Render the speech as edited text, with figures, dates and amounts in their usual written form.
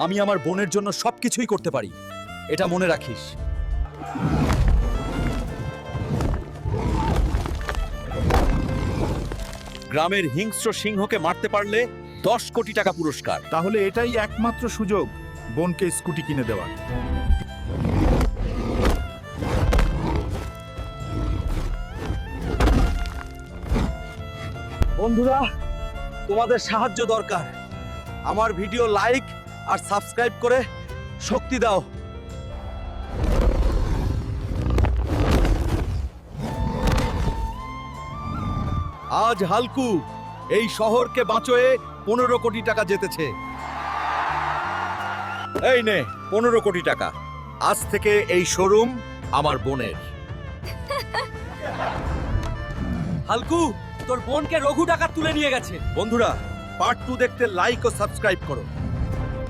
আমি আমার বোনের জন্য সবকিছুই করতে পারি, এটা মনে রাখিস। গ্রামের হিংস্র সিংহকে মারতে পারলে 10 কোটি টাকা পুরস্কার। তাহলে এটাই একমাত্র সুযোগ বোনকে স্কুটি কিনে দেওয়ার। বন্ধুরা, তোমাদের সাহায্য দরকার। আমার ভিডিও লাইক আর সাবস্ক্রাইব করে শক্তি দাও। আজ হালকু এই শহরকে বাঁচোয়ে 15 কোটি টাকা জিতেছে। এই নে 15 কোটি টাকা। আজ থেকে এই শোরুম আমার বোনের। হালকু, তোর বোনকে রঘু ডাকাত তুলে নিয়ে গেছে। বন্ধুরা, পার্ট 2 দেখতে লাইক ও সাবস্ক্রাইব করো।